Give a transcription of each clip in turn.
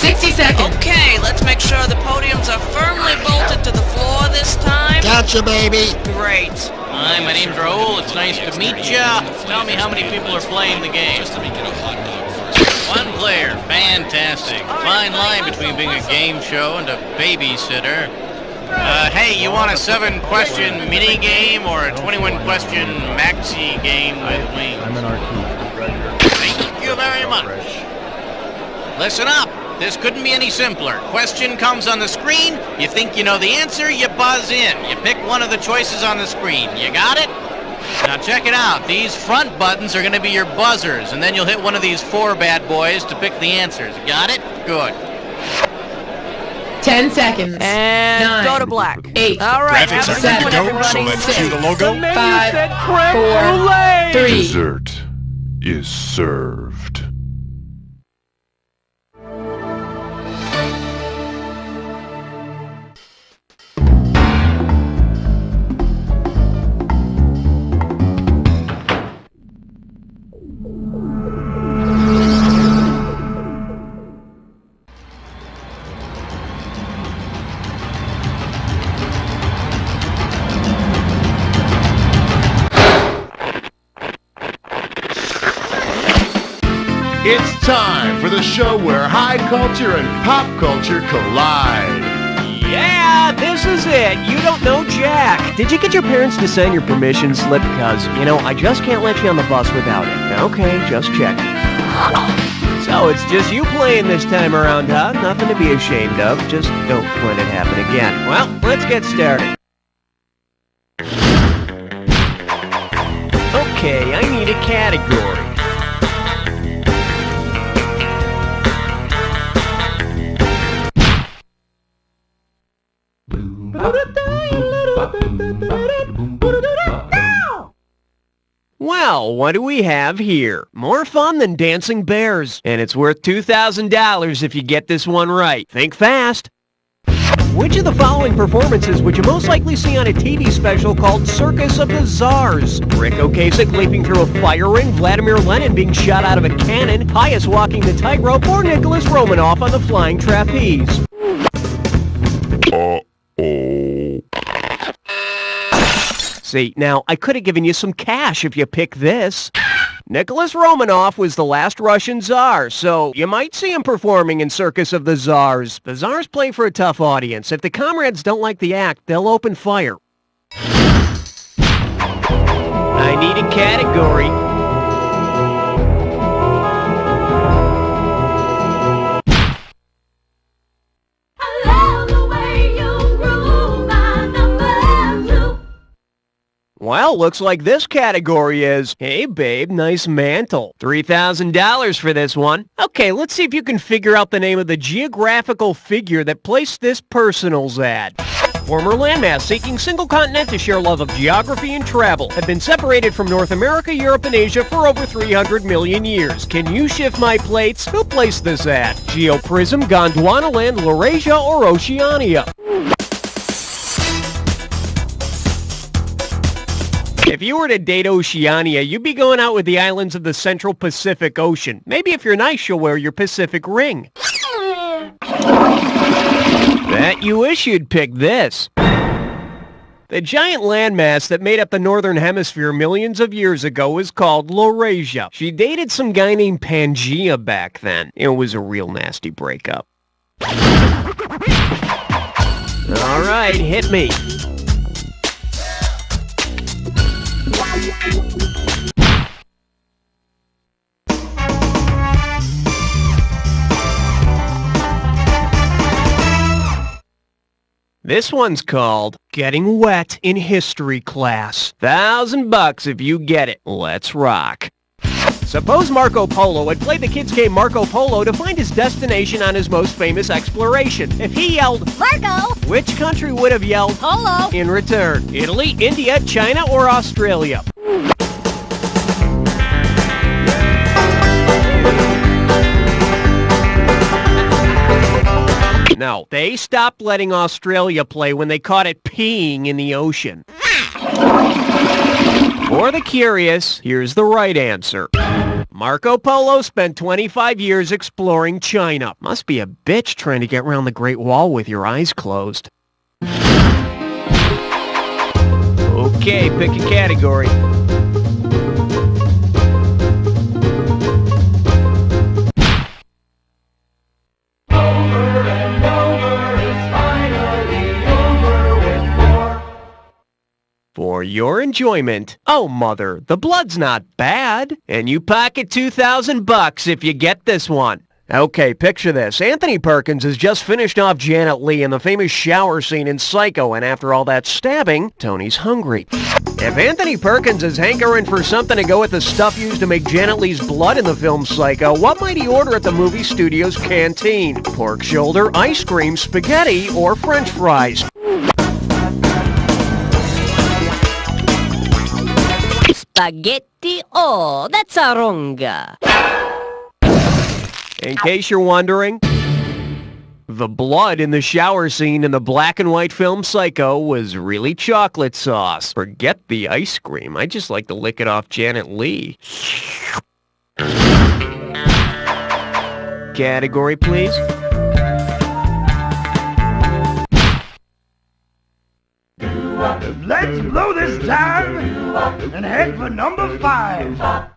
60 seconds. Okay, let's make sure the podiums are firmly bolted to the floor this time. Gotcha, baby. Great. Hi, my name's Raoul. It's nice to meet ya. Tell me how many people are playing the game. One player. Fantastic. Fine line between being a game show and a babysitter. Hey, you want a 7-question mini game or a 21-question maxi game with me? I'm an arcade. Thank you very much. Listen up. This couldn't be any simpler. Question comes on the screen. You think you know the answer, you buzz in. You pick one of the choices on the screen. You got it? Now check it out. These front buttons are going to be your buzzers, and then you'll hit one of these 4 bad boys to pick the answers. Got it? Good. 10 seconds. And 9, go to black. 8. All right, Graphics have a are good good one, to go, everybody. so let's 6, cue the logo. 5, 4, 3. Dessert is served. It's time for the show where high culture and pop culture collide. Yeah, this is it. You don't know Jack. Did you get your parents to sign your permission slip? Because, I just can't let you on the bus without it. Okay, just checking. So it's just you playing this time around, huh? Nothing to be ashamed of. Just don't let it happen again. Well, let's get started. Okay, I need a category. Well, what do we have here? More fun than dancing bears. And it's worth $2,000 if you get this one right. Think fast. Which of the following performances would you most likely see on a TV special called Circus of the Czars? Rick Ocasek leaping through a fire ring, Vladimir Lenin being shot out of a cannon, Pius walking the tightrope, or Nicholas Romanoff on the flying trapeze? See, now, I could have given you some cash if you picked this. Nicholas Romanoff was the last Russian Tsar, so you might see him performing in Circus of the Czars. The Czars play for a tough audience. If the comrades don't like the act, they'll open fire. I need a category. Well, looks like this category is, hey babe, nice mantle. $3,000 for this one. Okay, let's see if you can figure out the name of the geographical figure that placed this personals ad. Former landmass seeking single continent to share love of geography and travel have been separated from North America, Europe, and Asia for over 300 million years. Can you shift my plates? Who placed this ad? Geoprism, Gondwanaland, Laurasia, or Oceania? If you were to date Oceania, you'd be going out with the islands of the Central Pacific Ocean. Maybe if you're nice, you'll wear your Pacific ring. Bet you wish you'd pick this. The giant landmass that made up the Northern Hemisphere millions of years ago was called Laurasia. She dated some guy named Pangaea back then. It was a real nasty breakup. All right, hit me. This one's called Getting Wet in History Class. $1,000 if you get it. Let's rock. Suppose Marco Polo had played the kids' game Marco Polo to find his destination on his most famous exploration. If he yelled, Marco, which country would have yelled, Polo, in return? Italy, India, China, or Australia? No, they stopped letting Australia play when they caught it peeing in the ocean. For the curious, here's the right answer. Marco Polo spent 25 years exploring China. Must be a bitch trying to get around the Great Wall with your eyes closed. Okay, pick a category. For your enjoyment, oh mother, the blood's not bad. And you pocket $2,000 if you get this one. Okay, picture this. Anthony Perkins has just finished off Janet Leigh in the famous shower scene in Psycho, and after all that stabbing, Tony's hungry. If Anthony Perkins is hankering for something to go with the stuff used to make Janet Leigh's blood in the film Psycho, what might he order at the movie studio's canteen? Pork shoulder, ice cream, spaghetti, or French fries? Spaghetti? Oh, that's a wronga. In case you're wondering, the blood in the shower scene in the black and white film Psycho was really chocolate sauce. Forget the ice cream. I just like to lick it off Janet Leigh. Category, please. Let's blow this time and head for number 5.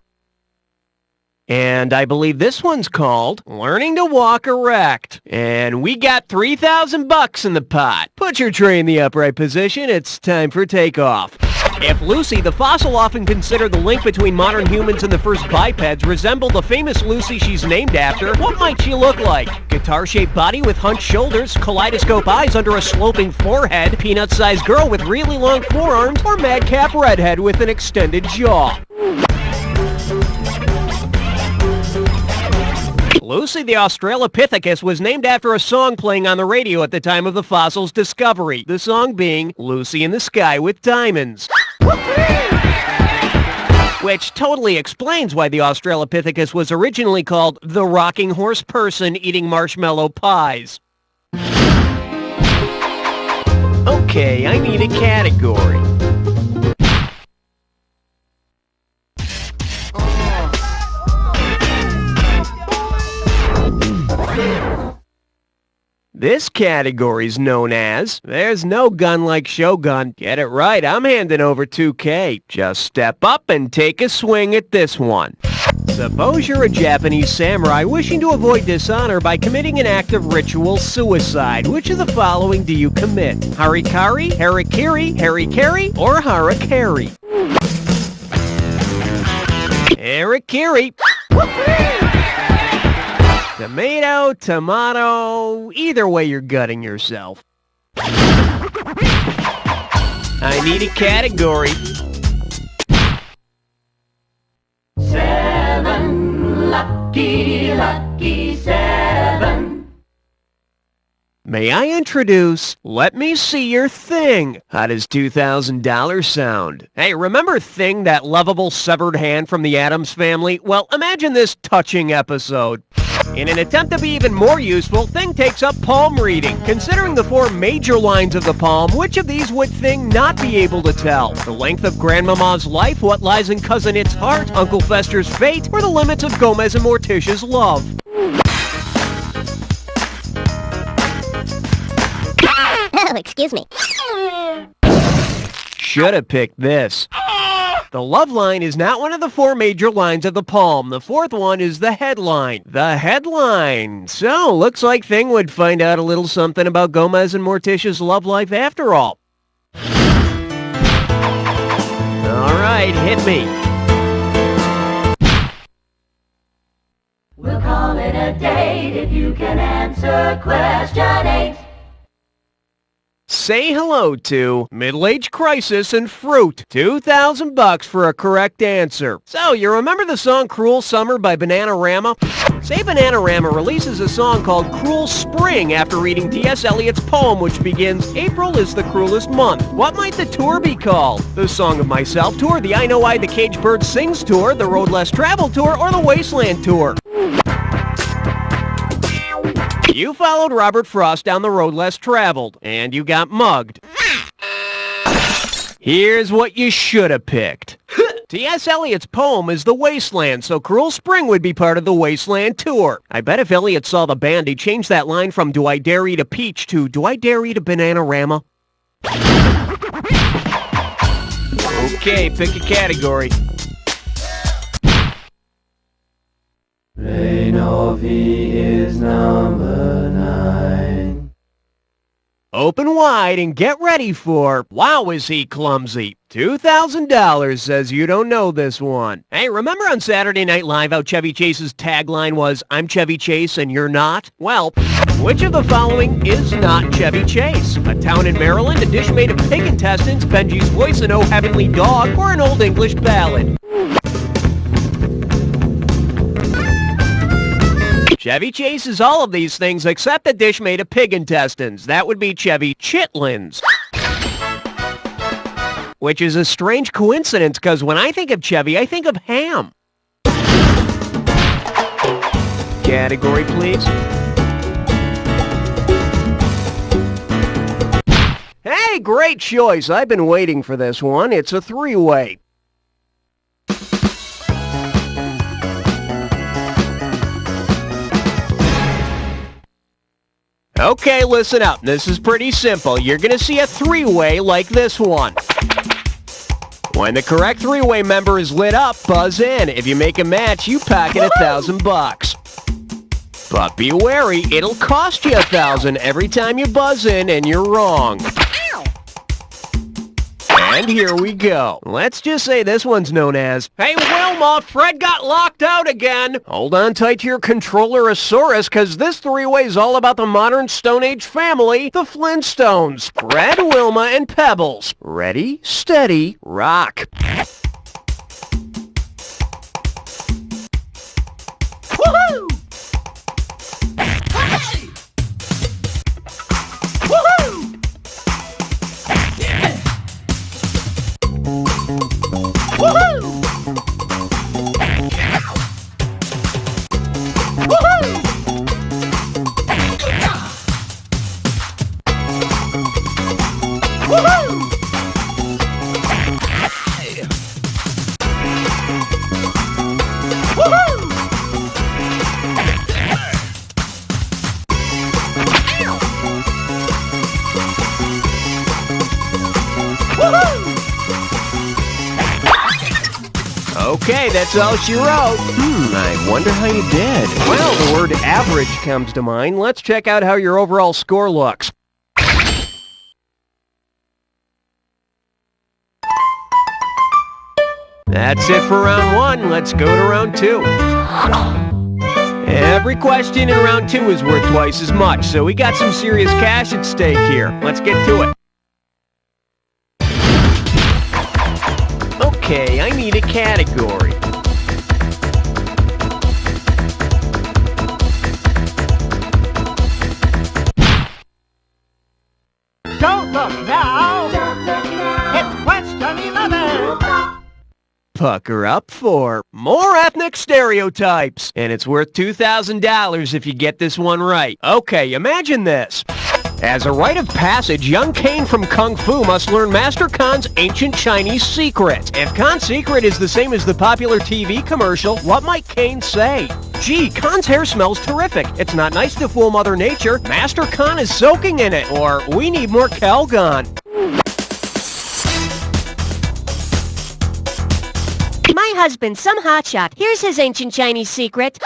And I believe this one's called Learning to Walk Erect. And we got $3,000 in the pot. Put your tray in the upright position. It's time for takeoff. If Lucy, the fossil often considered the link between modern humans and the first bipeds, resembled the famous Lucy she's named after, what might she look like? Guitar-shaped body with hunched shoulders, kaleidoscope eyes under a sloping forehead, peanut-sized girl with really long forearms, or madcap redhead with an extended jaw? Lucy the Australopithecus was named after a song playing on the radio at the time of the fossil's discovery, the song being Lucy in the Sky with Diamonds. Which totally explains why the Australopithecus was originally called the rocking horse person eating marshmallow pies. Okay, I need a category. This category's known as There's No Gun Like Shogun. Get it right, I'm handing over $2K. Just step up and take a swing at this one. Suppose you're a Japanese samurai wishing to avoid dishonor by committing an act of ritual suicide. Which of the following do you commit? Harikari, Harikiri, Harikari, or Harakiri? Harikiri. Tomato, tomato, either way you're gutting yourself. I need a category. 7, lucky, lucky 7. May I introduce Let Me See Your Thing? How does $2,000 sound? Hey, remember Thing, that lovable severed hand from the Addams Family? Well, imagine this touching episode. In an attempt to be even more useful, Thing takes up palm reading. Considering the 4 major lines of the palm, which of these would Thing not be able to tell? The length of Grandmama's life, what lies in Cousin It's heart, Uncle Fester's fate, or the limits of Gomez and Morticia's love? Oh, excuse me. Should have picked this. The love line is not one of the 4 major lines of the palm. The 4th one is the headline. The headline. So, looks like Thing would find out a little something about Gomez and Morticia's love life after all. Alright, hit me. We'll call it a date if you can answer question 8. Say hello to Middle-Age Crisis and Fruit. $2,000 for a correct answer. So, you remember the song Cruel Summer by Bananarama? Say Bananarama releases a song called Cruel Spring after reading T.S. Eliot's poem which begins, April is the cruelest month. What might the tour be called? The Song of Myself Tour, the I Know I the Caged Bird Sings Tour, the Road Less Traveled Tour, or the Wasteland Tour? You followed Robert Frost down the road less traveled, and you got mugged. Here's what you should have picked. T.S. Eliot's poem is The Wasteland, so Cruel Spring would be part of the Wasteland tour. I bet if Eliot saw the band, he'd change that line from Do I Dare Eat a Peach to Do I Dare Eat a Bananarama? Okay, pick a category. Reinovi is number 9. Open wide and get ready for Wow, Is He Clumsy? $2,000 says you don't know this one. Hey, remember on Saturday Night Live how Chevy Chase's tagline was, I'm Chevy Chase and you're not? Well, which of the following is not Chevy Chase? A town in Maryland, a dish made of pig intestines, Benji's voice, an Oh Heavenly Dog, or an Old English ballad? Chevy Chase is all of these things except a dish made of pig intestines. That would be Chevy Chitlins. Which is a strange coincidence because when I think of Chevy, I think of ham. Category, please. Hey, great choice. I've been waiting for this one. It's a three-way. Okay, listen up. This is pretty simple. You're going to see a three-way like this one. When the correct three-way member is lit up, buzz in. If you make a match, you pocket $1,000. But be wary, it'll cost you $1,000 every time you buzz in and you're wrong. And here we go. Let's just say this one's known as, Hey Wilma, Fred got locked out again. Hold on tight to your controller-osaurus, because this three-way's all about the modern Stone Age family, the Flintstones. Fred, Wilma, and Pebbles. Ready, steady, rock. Woohoo! Hey! Woohoo! Yeah! Woohoo! Woohoo! Woohoo! Woohoo! Okay, that's all she wrote. I wonder how you did. Well, the word average comes to mind. Let's check out how your overall score looks. That's it for round one. Let's go to round two. Every question in round two is worth twice as much, so we got some serious cash at stake here. Let's get to it. Okay, I need a category. Don't look now. It's question 11. Pucker up for more ethnic stereotypes. And it's worth $2,000 if you get this one right. Okay, imagine this. As a rite of passage, young Kane from Kung Fu must learn Master Khan's ancient Chinese secret. If Khan's secret is the same as the popular TV commercial, what might Kane say? Gee, Khan's hair smells terrific. It's not nice to fool Mother Nature. Master Khan is soaking in it. Or, we need more Calgon. My husband's some hotshot. Here's his ancient Chinese secret.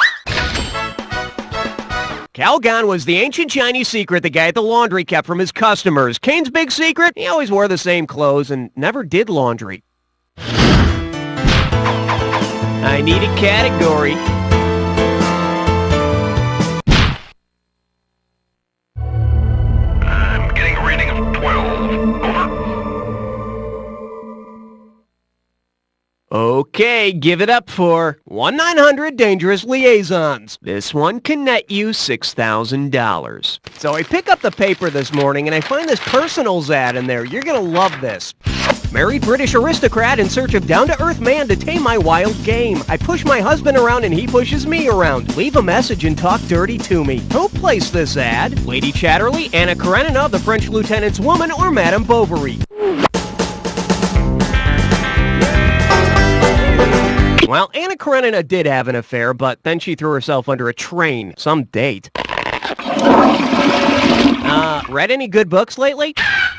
Calgon was the ancient Chinese secret the guy at the laundry kept from his customers. Kane's big secret? He always wore the same clothes and never did laundry. I need a category. I'm getting a rating of 12. Over. Okay, give it up for 1-900 Dangerous Liaisons. This one can net you $6,000. So I pick up the paper this morning and I find this personals ad in there. You're gonna love this. Married British aristocrat in search of down-to-earth man to tame my wild game. I push my husband around and he pushes me around. Leave a message and talk dirty to me. Who placed this ad? Lady Chatterley, Anna Karenina, the French lieutenant's woman, or Madame Bovary? Well, Anna Karenina did have an affair, but then she threw herself under a train. Some date. Read any good books lately?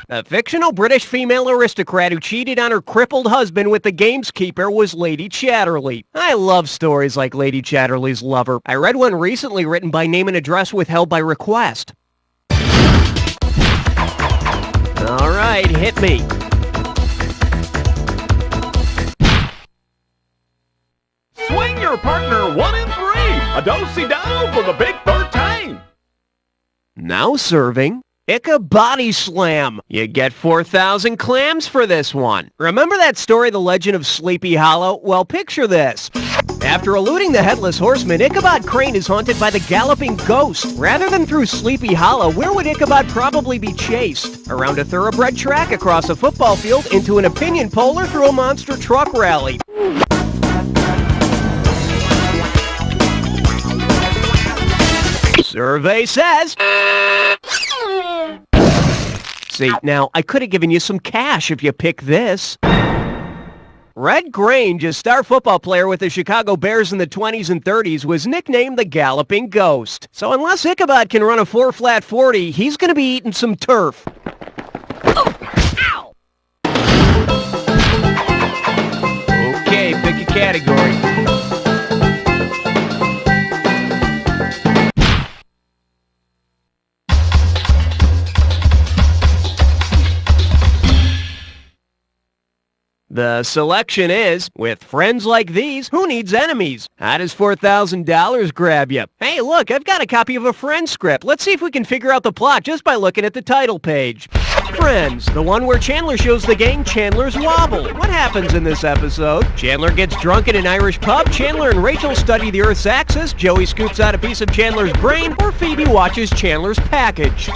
A fictional British female aristocrat who cheated on her crippled husband with the gamekeeper was Lady Chatterley. I love stories like Lady Chatterley's Lover. I read one recently written by name and address withheld by request. All right, hit me. Swing your partner 1 and 3. A do-si-do for the big 13. Now serving Ica Body Slam. You get 4,000 clams for this one. Remember that story, The Legend of Sleepy Hollow? Well, picture this. After eluding the Headless Horseman, Ichabod Crane is haunted by the Galloping Ghost. Rather than through Sleepy Hollow, where would Ichabod probably be chased? Around a thoroughbred track, across a football field, into an opinion poll, or through a monster truck rally. Survey says... See, now, I could have given you some cash if you pick this. Red Grange, a star football player with the Chicago Bears in the 20s and 30s, was nicknamed the Galloping Ghost. So unless Ichabod can run a 4-flat 40, he's going to be eating some turf. Ow! Okay, pick a category. The selection is, with friends like these, who needs enemies? How does $4,000 grab you? Hey, look, I've got a copy of a Friends script. Let's see if we can figure out the plot just by looking at the title page. Friends, the one where Chandler shows the gang Chandler's Wobble. What happens in this episode? Chandler gets drunk in an Irish pub, Chandler and Rachel study the Earth's axis, Joey scoops out a piece of Chandler's brain, or Phoebe watches Chandler's package.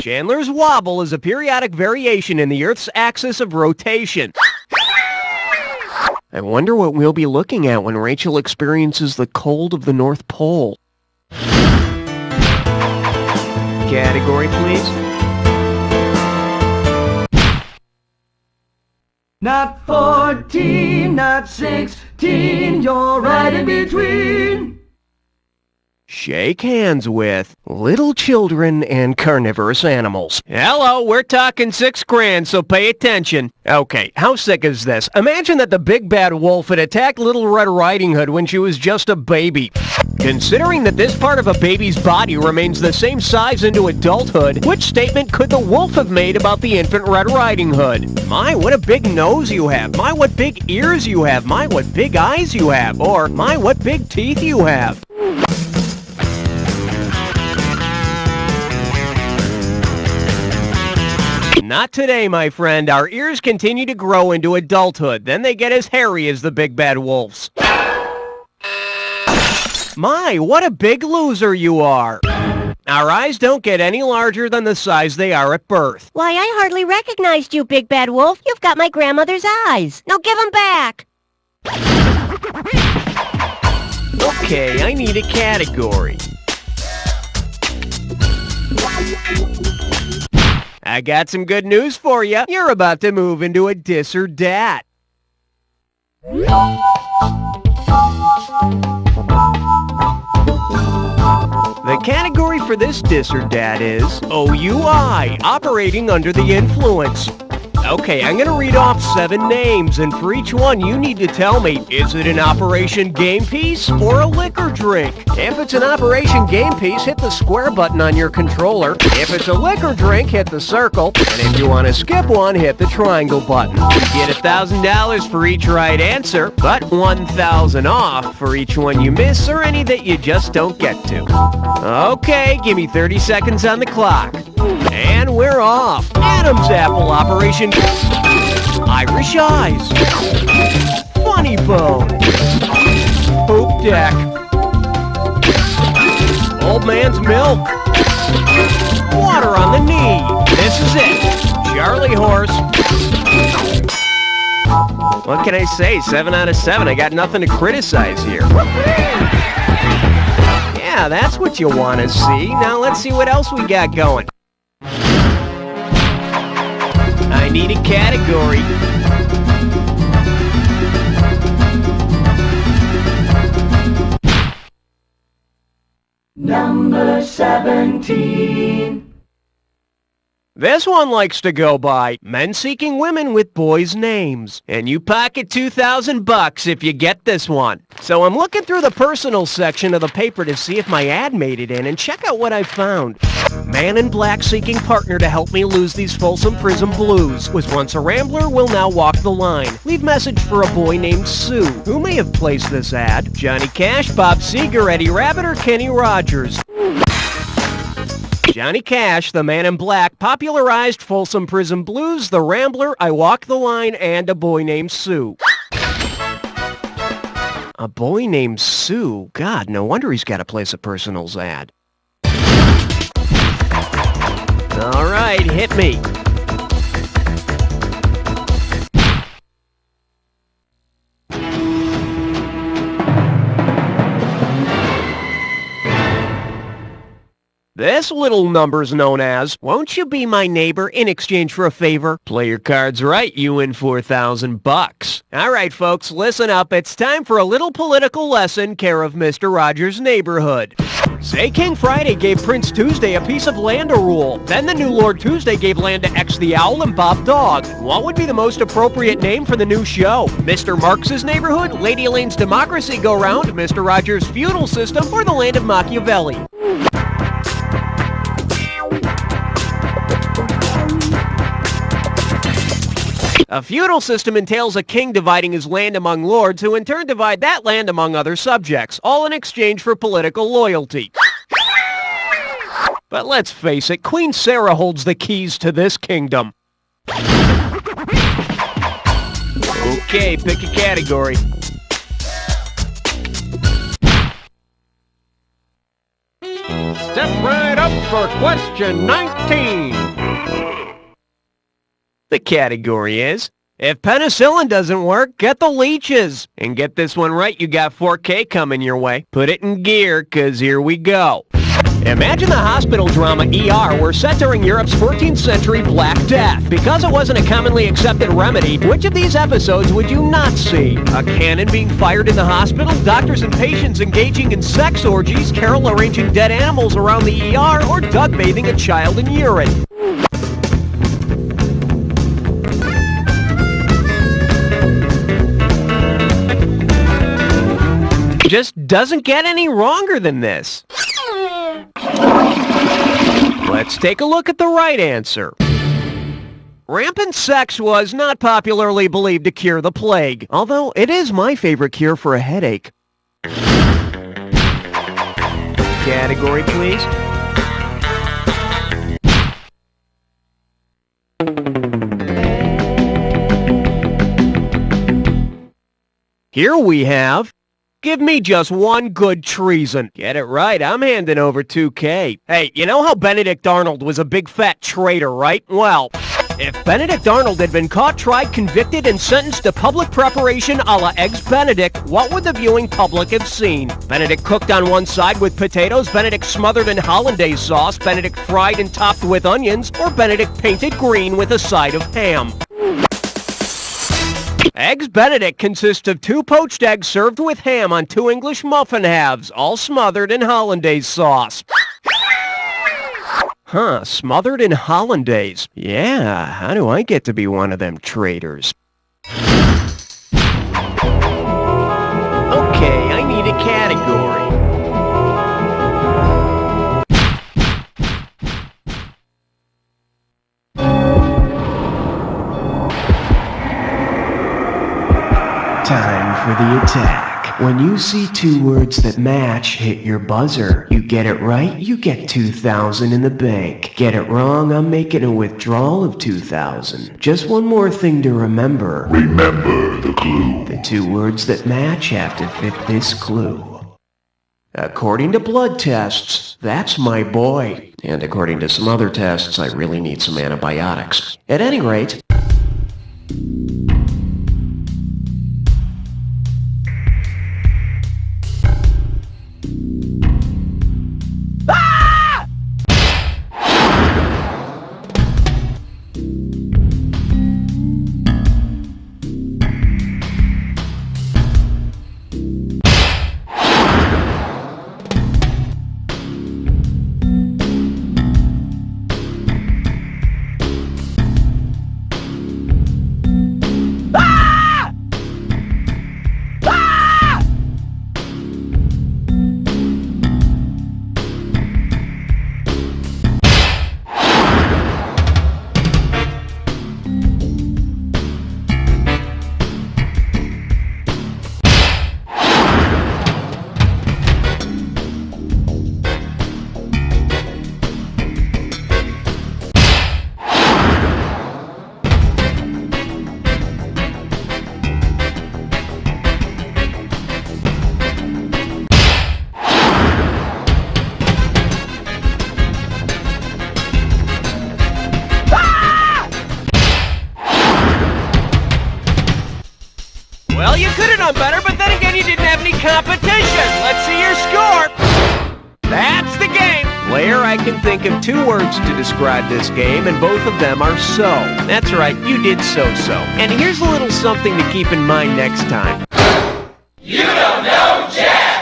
Chandler's Wobble is a periodic variation in the Earth's axis of rotation. I wonder what we'll be looking at when Rachel experiences the cold of the North Pole. Category, please. Not 14, not 16, you're right in between. Shake hands with little children and carnivorous animals. Hello, we're talking $6,000, so pay attention. Okay, how sick is this? Imagine that the big bad wolf had attacked Little Red Riding Hood when she was just a baby. Considering that this part of a baby's body remains the same size into adulthood, which statement could the wolf have made about the infant Red Riding Hood? My, what a big nose you have. My, what big ears you have. My, what big eyes you have. Or, my, what big teeth you have. Not today, my friend. Our ears continue to grow into adulthood. Then they get as hairy as the big bad wolves. My, what a big loser you are. Our eyes don't get any larger than the size they are at birth. Why, I hardly recognized you, Big Bad Wolf. You've got my grandmother's eyes. Now give them back. Okay, I need a category. I got some good news for you. You're about to move into a dis or dat. The category for this dis or dat is OUI, operating under the influence. Okay, I'm going to read off 7 names, and for each one, you need to tell me, is it an Operation Game Piece or a liquor drink? If it's an Operation Game Piece, hit the square button on your controller. If it's a liquor drink, hit the circle. And if you want to skip one, hit the triangle button. You get $1,000 for each right answer, but $1,000 off for each one you miss or any that you just don't get to. Okay, give me 30 seconds on the clock. And we're off. Adam's Apple, Operation Irish Eyes, Funny Bone, Poop Deck, Old Man's Milk, Water on the Knee. This is it. Charlie Horse. What can I say? 7 out of 7. I got nothing to criticize here. Yeah, that's what you want to see. Now let's see what else we got going. I need a category. 17. This one likes to go by men seeking women with boys' names. And you pocket $2,000 if you get this one. So I'm looking through the personal section of the paper to see if my ad made it in, and check out what I found. Man in black seeking partner to help me lose these Folsom Prison blues. Was once a rambler, will now walk the line. Leave message for a boy named Sue. Who may have placed this ad? Johnny Cash, Bob Seger, Eddie Rabbit, or Kenny Rogers? Johnny Cash, the Man in Black, popularized Folsom Prison Blues, The Rambler, I Walk the Line, and A Boy Named Sue. A boy named Sue? God, no wonder he's got to place a personals ad. All right, hit me. This little number's known as, won't you be my neighbor in exchange for a favor? Play your cards right, you win $4,000. All right, folks, listen up. It's time for a little political lesson, care of Mr. Rogers' Neighborhood. Say King Friday gave Prince Tuesday a piece of land to rule. Then the new Lord Tuesday gave land to X the Owl and Bob Dog. What would be the most appropriate name for the new show? Mr. Marx's Neighborhood, Lady Elaine's Democracy Go Round, Mr. Rogers' Feudal System, or the Land of Machiavelli? A feudal system entails a king dividing his land among lords who in turn divide that land among other subjects, all in exchange for political loyalty. But let's face it, Queen Sarah holds the keys to this kingdom. Okay, pick a category. Step right up for question 19. The category is, if penicillin doesn't work, get the leeches. And get this one right, you got 4K coming your way. Put it in gear, 'cause here we go. Imagine the hospital drama ER were set during Europe's 14th century Black Death. Because it wasn't a commonly accepted remedy, which of these episodes would you not see? A cannon being fired in the hospital, doctors and patients engaging in sex orgies, Carol arranging dead animals around the ER, or Doug bathing a child in urine. Just doesn't get any wronger than this. Let's take a look at the right answer. Rampant sex was not popularly believed to cure the plague, although it is my favorite cure for a headache. Category, please. Here we have, give me just one good treason. Get it right, I'm handing over 2K. Hey, you know how Benedict Arnold was a big fat traitor, right? Well, if Benedict Arnold had been caught, tried, convicted, and sentenced to public preparation a la Eggs Benedict, what would the viewing public have seen? Benedict cooked on one side with potatoes, Benedict smothered in hollandaise sauce, Benedict fried and topped with onions, or Benedict painted green with a side of ham? Eggs Benedict consists of 2 poached eggs served with ham on 2 English muffin halves, all smothered in hollandaise sauce. Huh, smothered in hollandaise. Yeah, how do I get to be one of them traitors? Okay, I need a category. Time for the attack. When you see 2 words that match, hit your buzzer. You get it right, you get $2,000 in the bank. Get it wrong, I'm making a withdrawal of $2,000. Just one more thing to remember. Remember the clue. The 2 words that match have to fit this clue. According to blood tests, that's my boy. And according to some other tests, I really need some antibiotics. At any rate... competition! Let's see your score! That's the game! Blair, I can think of 2 words to describe this game, and both of them are so. That's right, you did so. And here's a little something to keep in mind next time. You don't know Jack!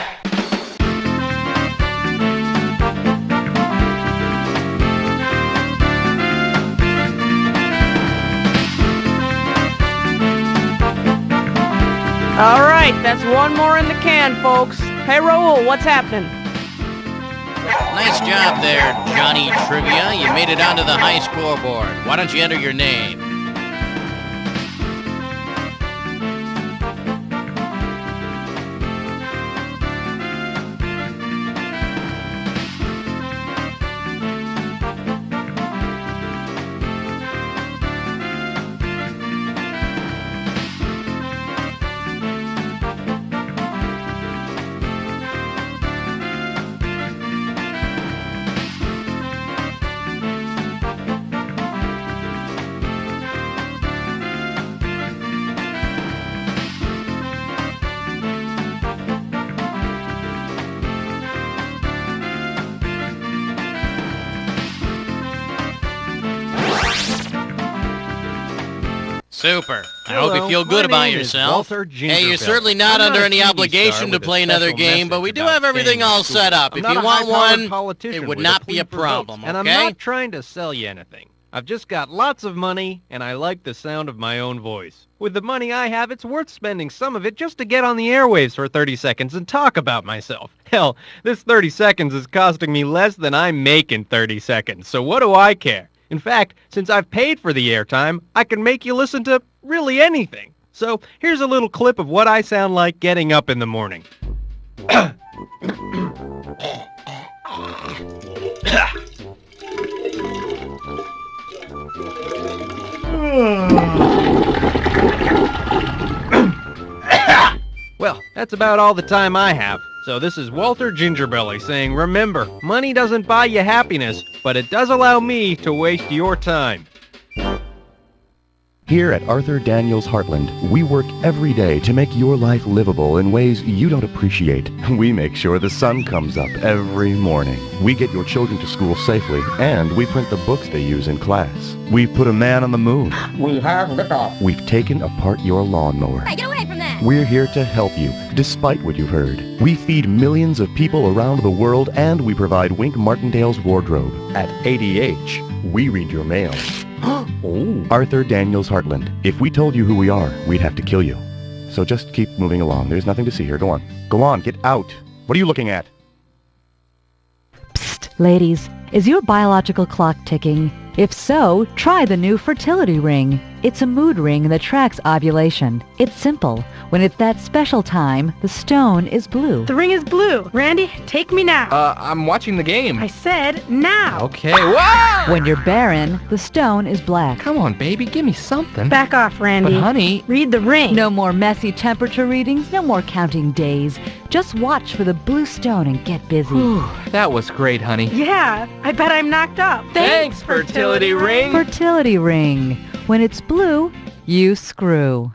All right, that's one more in the can, folks. Hey, Raul, what's happening? Nice job there, Johnny Trivia. You made it onto the high scoreboard. Why don't you enter your name? Super. I hope you feel good about yourself. Hey, you're certainly not under any obligation to play another game, but we do have everything all set up. If you want one, it would not be a problem, okay? And I'm not trying to sell you anything. I've just got lots of money, and I like the sound of my own voice. With the money I have, it's worth spending some of it just to get on the airwaves for 30 seconds and talk about myself. Hell, this 30 seconds is costing me less than I make in 30 seconds, so what do I care? In fact, since I've paid for the airtime, I can make you listen to really anything. So here's a little clip of what I sound like getting up in the morning. Well, that's about all the time I have. So this is Walter Gingerbelly saying, remember, money doesn't buy you happiness, but it does allow me to waste your time. Here at Arthur Daniels Heartland, we work every day to make your life livable in ways you don't appreciate. We make sure the sun comes up every morning. We get your children to school safely, and we print the books they use in class. We've put a man on the moon. We have liftoff. We've taken apart your lawnmower. Hey, get away from that! We're here to help you, despite what you've heard. We feed millions of people around the world, and we provide Wink Martindale's wardrobe. At ADH, we read your mail. Oh. Arthur Daniels Heartland. If we told you who we are, we'd have to kill you. So just keep moving along. There's nothing to see here. Go on. Go on, get out. What are you looking at? Psst, ladies. Is your biological clock ticking? If so, try the new fertility ring. It's a mood ring that tracks ovulation. It's simple. When it's that special time, the stone is blue. The ring is blue. Randy, take me now. I'm watching the game. I said now. Okay, whoa! When you're barren, the stone is black. Come on, baby, give me something. Back off, Randy. But honey... Read the ring. No more messy temperature readings, no more counting days. Just watch for the blue stone and get busy. Whew, that was great, honey. Yeah, I bet I'm knocked up. Thanks, fertility ring. Fertility ring. When it's blue, you screw.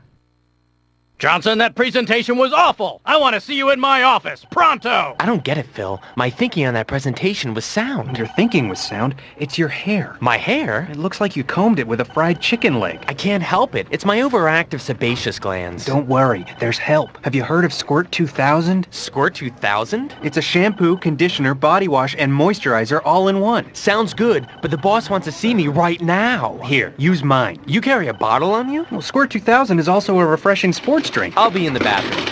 Johnson, that presentation was awful. I want to see you in my office, pronto. I don't get it, Phil. My thinking on that presentation was sound. Your thinking was sound. It's your hair. My hair? It looks like you combed it with a fried chicken leg. I can't help it. It's my overactive sebaceous glands. Don't worry. There's help. Have you heard of Squirt 2000? Squirt 2000? It's a shampoo, conditioner, body wash, and moisturizer all in one. Sounds good, but the boss wants to see me right now. Here, use mine. You carry a bottle on you? Well, Squirt 2000 is also a refreshing sports drink. I'll be in the bathroom.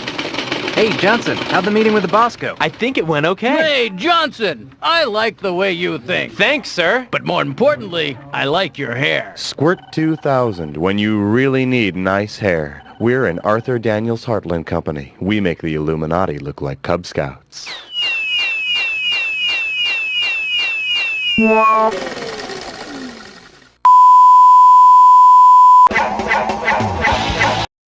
Hey, Johnson, how'd the meeting with the boss go? I think it went okay. Hey, Johnson, I like the way you think. Thanks, sir. But more importantly, I like your hair. Squirt 2000, when you really need nice hair. We're an Arthur Daniels Heartland company. We make the Illuminati look like Cub Scouts.